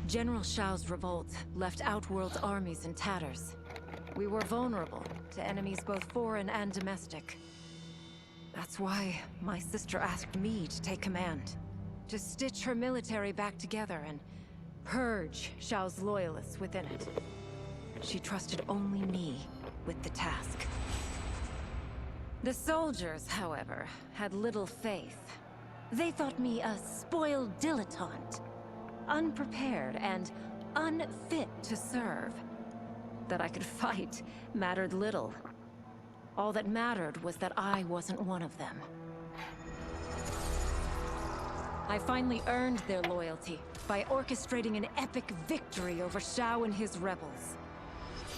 General Shao's revolt left Outworld's armies in tatters. We were vulnerable to enemies both foreign and domestic. That's why my sister asked me to take command. To stitch her military back together and purge Shao's loyalists within it. She trusted only me with the task. The soldiers, however, had little faith. They thought me a spoiled dilettante, unprepared and unfit to serve. That I could fight mattered little. All that mattered was that I wasn't one of them. I finally earned their loyalty by orchestrating an epic victory over Shao and his rebels.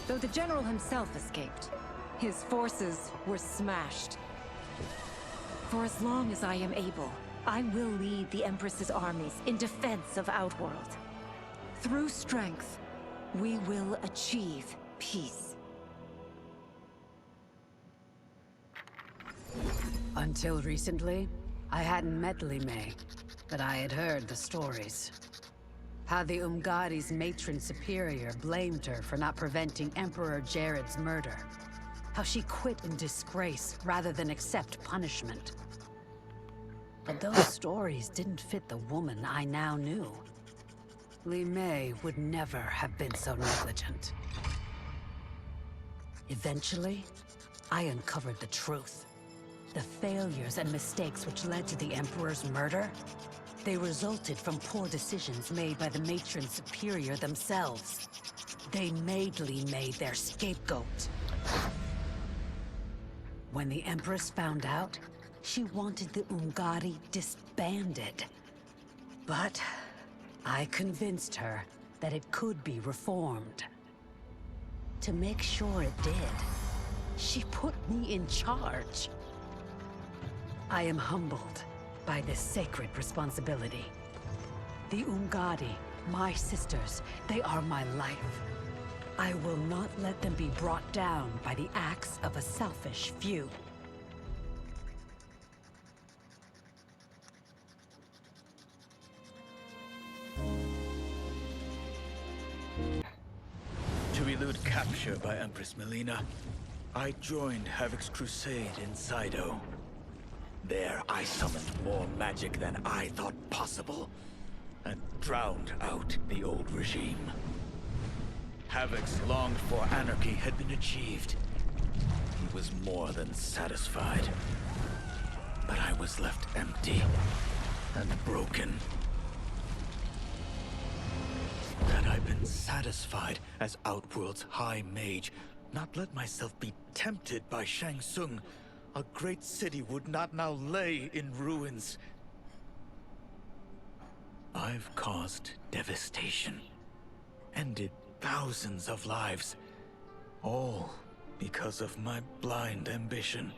Though the general himself escaped, his forces were smashed. For as long as I am able, I will lead the Empress's armies in defense of Outworld. Through strength, we will achieve peace. Until recently, I hadn't met Li Mei, but I had heard the stories. How the Umgadi's matron superior blamed her for not preventing Emperor Jared's murder. How she quit in disgrace rather than accept punishment. But those stories didn't fit the woman I now knew. Li Mei would never have been so negligent. Eventually, I uncovered the truth. The failures and mistakes which led to the Emperor's murder, they resulted from poor decisions made by the matron superior themselves. They made Li Mei their scapegoat. When the Empress found out, she wanted the Umgadi disbanded. But I convinced her that it could be reformed. To make sure it did, she put me in charge. I am humbled by this sacred responsibility. The Umgadi, my sisters, they are my life. I will not let them be brought down by the acts of a selfish few. To elude capture by Empress Melina, I joined Havoc's crusade in Saido. There, I summoned more magic than I thought possible, and drowned out the old regime. Havoc's longed-for anarchy had been achieved. He was more than satisfied. But I was left empty and broken. Had I been satisfied as Outworld's High Mage, not let myself be tempted by Shang Tsung, a great city would not now lay in ruins. I've caused devastation, ended thousands of lives, all because of my blind ambition.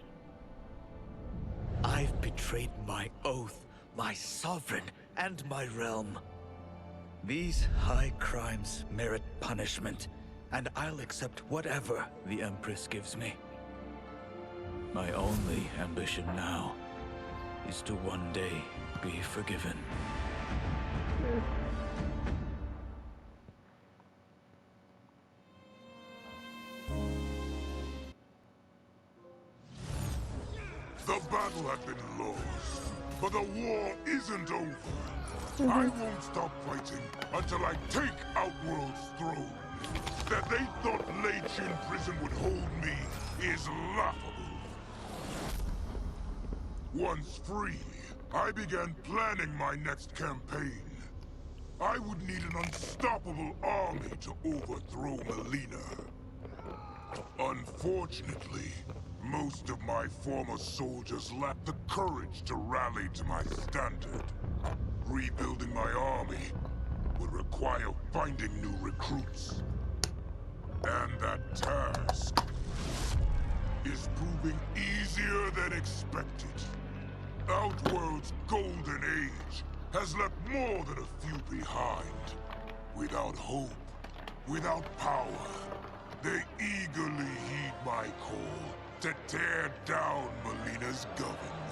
I've betrayed my oath, my sovereign, and my realm. These high crimes merit punishment, and I'll accept whatever the Empress gives me. My only ambition now is to one day be forgiven. The battle had been lost, but the war isn't over. I won't stop fighting until I take Outworld's throne. That they thought Lei Chin prison would hold me is laughable. Once free, I began planning my next campaign. I would need an unstoppable army to overthrow Melina. Unfortunately, most of my former soldiers lacked the courage to rally to my standard. Rebuilding my army would require finding new recruits. And that task is proving easier than expected. Outworld's golden age has left more than a few behind. Without hope, without power, they eagerly heed my call to tear down Melina's government.